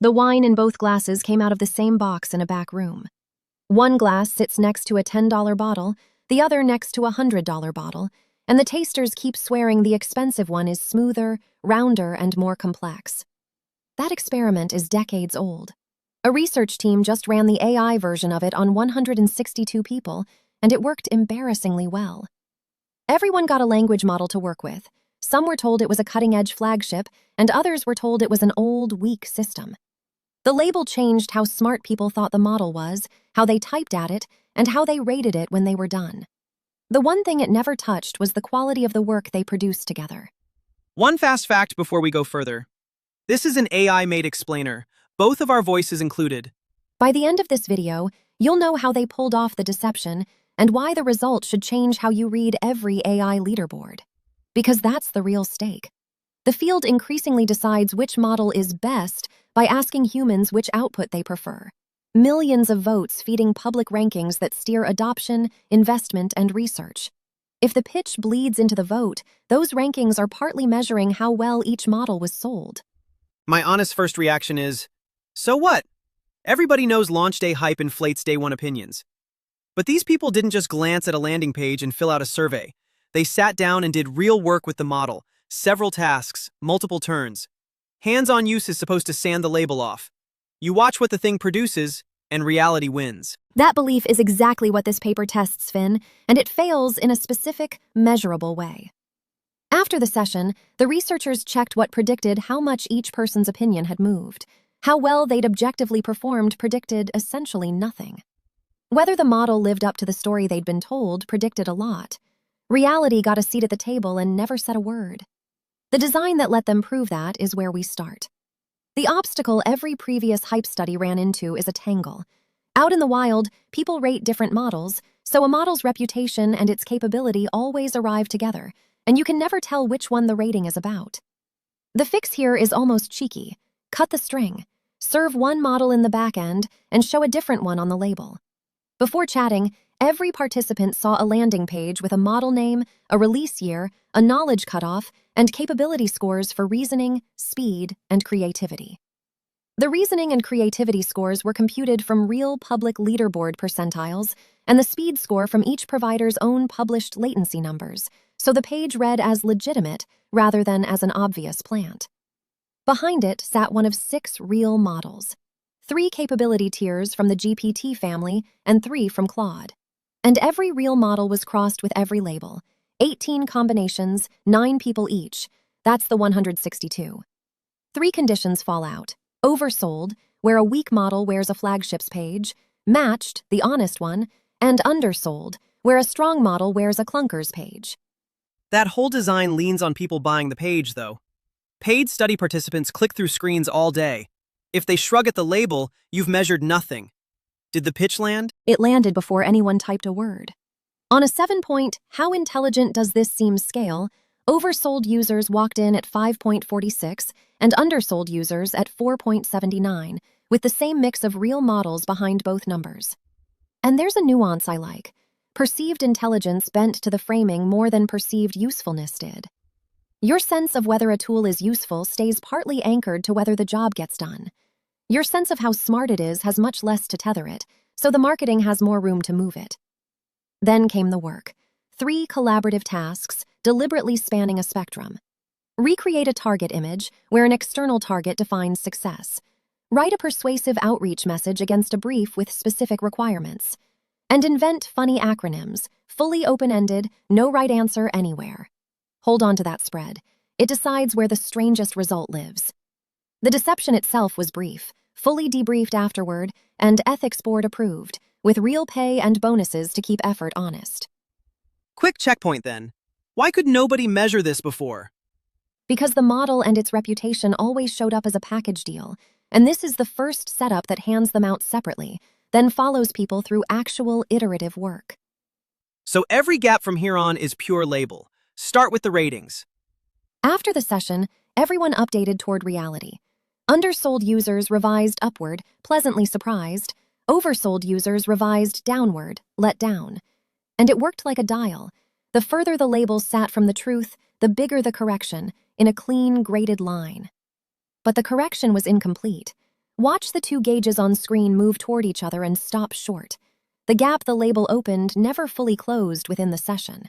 The wine in both glasses came out of the same box in a back room. One glass sits next to a $10 bottle, the other next to a $100 bottle, and the tasters keep swearing the expensive one is smoother, rounder, and more complex. That experiment is decades old. A research team just ran the AI version of it on 162 people, and it worked embarrassingly well. Everyone got a language model to work with. Some were told it was a cutting-edge flagship, and others were told it was an old, weak system. The label changed how smart people thought the model was, how they typed at it, and how they rated it when they were done. The one thing it never touched was the quality of the work they produced together. One fast fact before we go further. This is an AI-made explainer, both of our voices included. By the end of this video, you'll know how they pulled off the deception and why the result should change how you read every AI leaderboard. Because that's the real stake. The field increasingly decides which model is best by asking humans which output they prefer. Millions of votes feeding public rankings that steer adoption, investment, and research. If the pitch bleeds into the vote, those rankings are partly measuring how well each model was sold. My honest first reaction is, so what? Everybody knows launch day hype inflates day one opinions. But these people didn't just glance at a landing page and fill out a survey. They sat down and did real work with the model, several tasks, multiple turns. Hands-on use is supposed to sand the label off. You watch what the thing produces, and reality wins. That belief is exactly what this paper tests, Finn, and it fails in a specific, measurable way. After the session, the researchers checked what predicted how much each person's opinion had moved. How well they'd objectively performed predicted essentially nothing. Whether the model lived up to the story they'd been told predicted a lot. Reality got a seat at the table and never said a word. The design that let them prove that is where we start. The obstacle every previous hype study ran into is a tangle. Out in the wild, people rate different models, so a model's reputation and its capability always arrive together, and you can never tell which one the rating is about. The fix here is almost cheeky. Cut the string. Serve one model in the back end and show a different one on the label. Before chatting, every participant saw a landing page with a model name, a release year, a knowledge cutoff, and capability scores for reasoning, speed, and creativity. The reasoning and creativity scores were computed from real public leaderboard percentiles and the speed score from each provider's own published latency numbers, so the page read as legitimate rather than as an obvious plant. Behind it sat one of 6 real models, 3 capability tiers from the GPT family and 3 from Claude. And every real model was crossed with every label. 18 combinations, 9 people each. That's the 162. 3 conditions fall out. Oversold, where a weak model wears a flagship's page. Matched, the honest one. And undersold, where a strong model wears a clunker's page. That whole design leans on people buying the page, though. Paid study participants click through screens all day. If they shrug at the label, you've measured nothing. Did the pitch land? It landed before anyone typed a word. On a 7-point, how intelligent does this seem scale, oversold users walked in at 5.46 and undersold users at 4.79, with the same mix of real models behind both numbers. And there's a nuance I like. Perceived intelligence bent to the framing more than perceived usefulness did. Your sense of whether a tool is useful stays partly anchored to whether the job gets done. Your sense of how smart it is has much less to tether it, so the marketing has more room to move it. Then came the work. 3 collaborative tasks, deliberately spanning a spectrum. Recreate a target image, where an external target defines success. Write a persuasive outreach message against a brief with specific requirements. And invent funny acronyms, fully open-ended, no right answer anywhere. Hold on to that spread. It decides where the strangest result lives. The deception itself was brief, fully debriefed afterward, and ethics board approved, with real pay and bonuses to keep effort honest. Quick checkpoint then. Why could nobody measure this before? Because the model and its reputation always showed up as a package deal, and this is the first setup that hands them out separately, then follows people through actual iterative work. So every gap from here on is pure label. Start with the ratings. After the session, everyone updated toward reality. Undersold users revised upward, pleasantly surprised. Oversold users revised downward, let down. And it worked like a dial. The further the labels sat from the truth, the bigger the correction, in a clean, graded line. But the correction was incomplete. Watch the two gauges on screen move toward each other and stop short. The gap the label opened never fully closed within the session.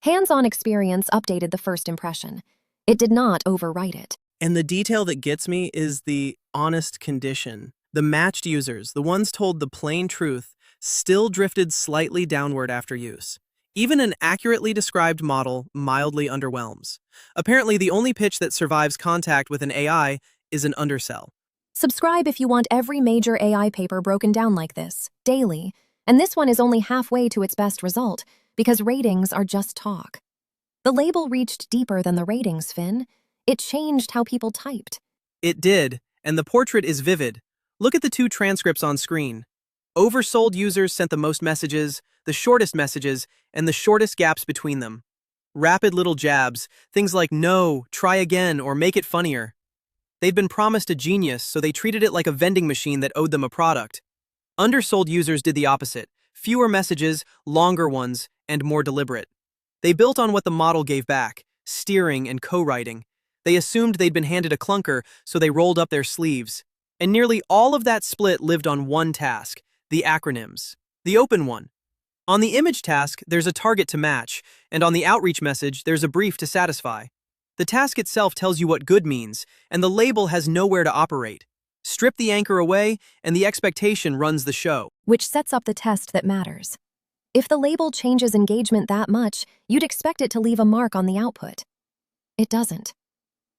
Hands-on experience updated the first impression. It did not overwrite it. And the detail that gets me is the honest condition. The matched users, the ones told the plain truth, still drifted slightly downward after use. Even an accurately described model mildly underwhelms. Apparently, the only pitch that survives contact with an AI is an undersell. Subscribe if you want every major AI paper broken down like this, daily. And this one is only halfway to its best result, because ratings are just talk. The label reached deeper than the ratings, Finn. It changed how people typed. It did, and the portrait is vivid. Look at the two transcripts on screen. Oversold users sent the most messages, the shortest messages, and the shortest gaps between them. Rapid little jabs, things like no, try again, or make it funnier. They'd been promised a genius, so they treated it like a vending machine that owed them a product. Undersold users did the opposite. Fewer messages, longer ones, and more deliberate. They built on what the model gave back, steering and co-writing. They assumed they'd been handed a clunker, so they rolled up their sleeves. And nearly all of that split lived on one task, the acronyms. The open one. On the image task, there's a target to match, and on the outreach message, there's a brief to satisfy. The task itself tells you what good means, and the label has nowhere to operate. Strip the anchor away, and the expectation runs the show. Which sets up the test that matters. If the label changes engagement that much, you'd expect it to leave a mark on the output. It doesn't.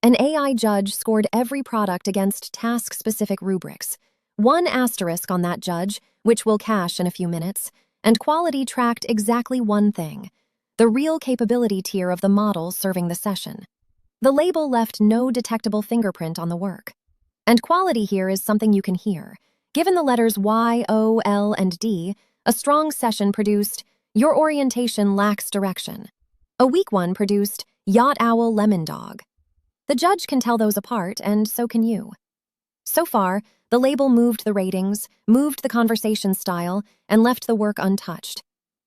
An AI judge scored every product against task-specific rubrics. 1 asterisk on that judge, which we'll cache in a few minutes, and quality tracked exactly one thing, the real capability tier of the model serving the session. The label left no detectable fingerprint on the work. And quality here is something you can hear. Given the letters Y, O, L, and D, a strong session produced, your orientation lacks direction. A weak one produced, yacht owl lemon dog. The judge can tell those apart, and so can you. So far, the label moved the ratings, moved the conversation style, and left the work untouched.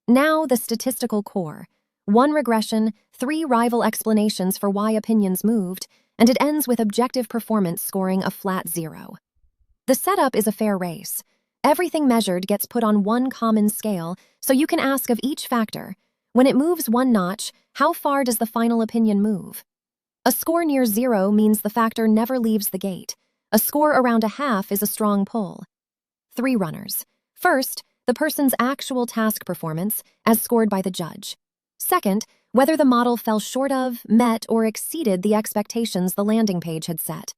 Now the statistical core. 1 regression, 3 rival explanations for why opinions moved, and it ends with objective performance scoring a flat 0. The setup is a fair race. Everything measured gets put on one common scale, so you can ask of each factor, when it moves 1 notch, how far does the final opinion move? A score near 0 means the factor never leaves the gate. A score around a half is a strong pull. 3 runners. First, the person's actual task performance, as scored by the judge. Second, whether the model fell short of, met, or exceeded the expectations the landing page had set.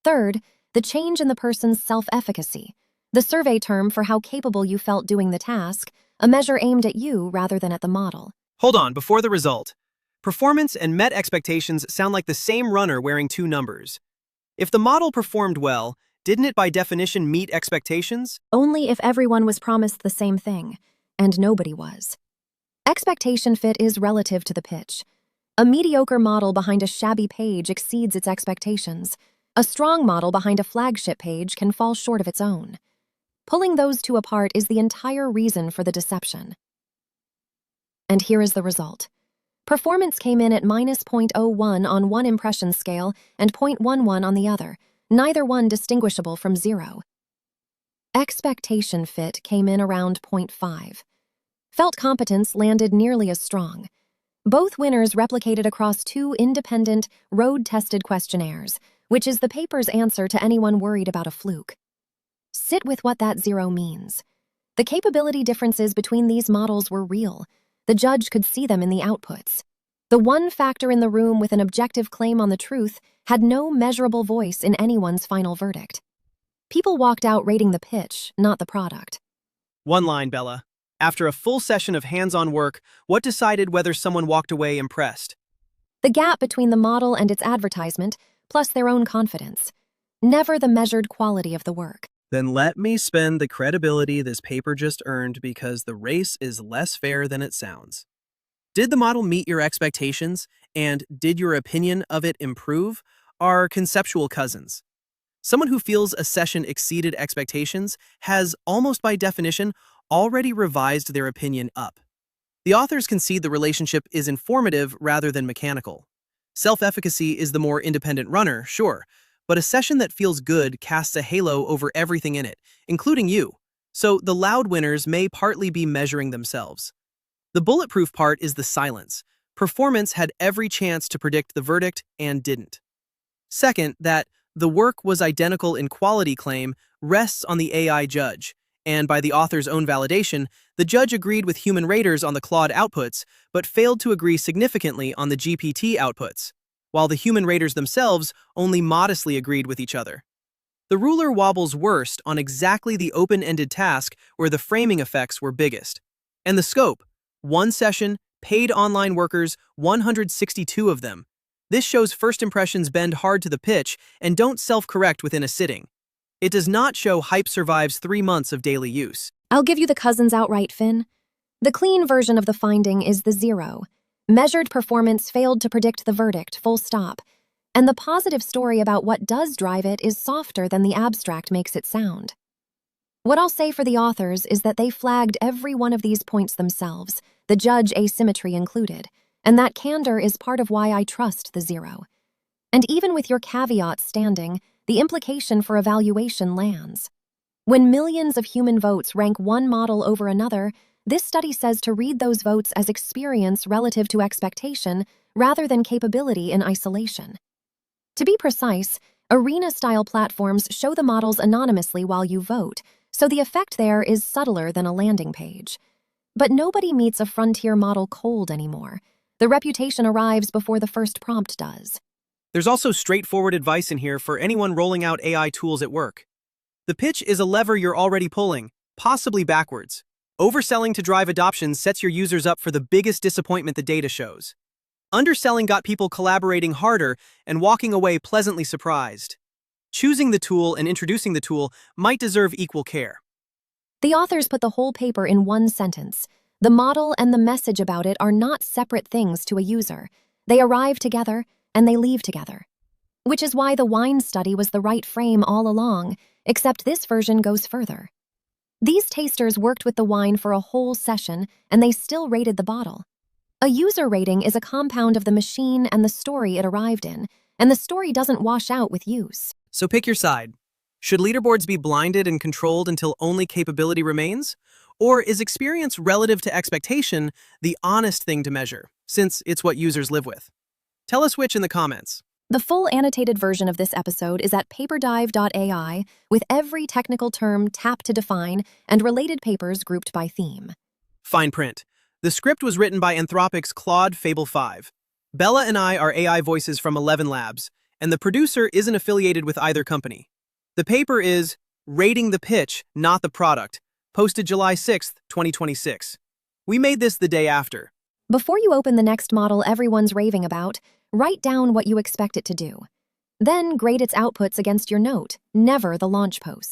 Third, the change in the person's self-efficacy, the survey term for how capable you felt doing the task, a measure aimed at you rather than at the model. Hold on, before the result. Performance and met expectations sound like the same runner wearing 2 numbers. If the model performed well, didn't it by definition meet expectations? Only if everyone was promised the same thing, and nobody was. Expectation fit is relative to the pitch. A mediocre model behind a shabby page exceeds its expectations. A strong model behind a flagship page can fall short of its own. Pulling those two apart is the entire reason for the deception. And here is the result. Performance came in at -0.01 on one impression scale and 0.11 on the other, neither one distinguishable from 0. Expectation fit came in around 0.5. Felt competence landed nearly as strong. Both winners replicated across 2 independent, road-tested questionnaires, which is the paper's answer to anyone worried about a fluke. Sit with what that 0 means. The capability differences between these models were real. The judge could see them in the outputs. The one factor in the room with an objective claim on the truth had no measurable voice in anyone's final verdict. People walked out rating the pitch, not the product. One line, Bella. After a full session of hands-on work, what decided whether someone walked away impressed? The gap between the model and its advertisement, plus their own confidence. Never the measured quality of the work. Then let me spend the credibility this paper just earned because the race is less fair than it sounds. Did the model meet your expectations, and did your opinion of it improve? Are conceptual cousins. Someone who feels a session exceeded expectations has, almost by definition, already revised their opinion up. The authors concede the relationship is informative rather than mechanical. Self-efficacy is the more independent runner, sure, but a session that feels good casts a halo over everything in it, including you. So the loud winners may partly be measuring themselves. The bulletproof part is the silence. Performance had every chance to predict the verdict and didn't. Second, that the work was identical in quality claim rests on the AI judge, and by the author's own validation, the judge agreed with human raters on the Claude outputs, but failed to agree significantly on the GPT outputs, while the human raters themselves only modestly agreed with each other. The ruler wobbles worst on exactly the open-ended task where the framing effects were biggest. And the scope: one session, paid online workers, 162 of them. This shows first impressions bend hard to the pitch and don't self-correct within a sitting. It does not show hype survives 3 months of daily use. I'll give you the cousins outright, Finn. The clean version of the finding is the 0. Measured performance failed to predict the verdict, full stop. And the positive story about what does drive it is softer than the abstract makes it sound. What I'll say for the authors is that they flagged every one of these points themselves, the judge asymmetry included, and that candor is part of why I trust the 0. And even with your caveats standing, the implication for evaluation lands. When millions of human votes rank one model over another, this study says to read those votes as experience relative to expectation rather than capability in isolation. To be precise, arena-style platforms show the models anonymously while you vote, so the effect there is subtler than a landing page. But nobody meets a frontier model cold anymore. The reputation arrives before the first prompt does. There's also straightforward advice in here for anyone rolling out AI tools at work. The pitch is a lever you're already pulling, possibly backwards. Overselling to drive adoption sets your users up for the biggest disappointment the data shows. Underselling got people collaborating harder and walking away pleasantly surprised. Choosing the tool and introducing the tool might deserve equal care. The authors put the whole paper in one sentence. The model and the message about it are not separate things to a user. They arrive together, and they leave together. Which is why the wine study was the right frame all along, except this version goes further. These tasters worked with the wine for a whole session, and they still rated the bottle. A user rating is a compound of the machine and the story it arrived in, and the story doesn't wash out with use. So pick your side. Should leaderboards be blinded and controlled until only capability remains? Or is experience relative to expectation the honest thing to measure, since it's what users live with? Tell us which in the comments. The full annotated version of this episode is at paperdive.ai, with every technical term tapped to define and related papers grouped by theme. Fine print. The script was written by Anthropic's Claude Fable 5. Bella and I are AI voices from 11 Labs, and the producer isn't affiliated with either company. The paper is Rating the Pitch, Not the Product, posted July 6, 2026. We made this the day after. Before you open the next model everyone's raving about, write down what you expect it to do. Then grade its outputs against your note, never the launch post.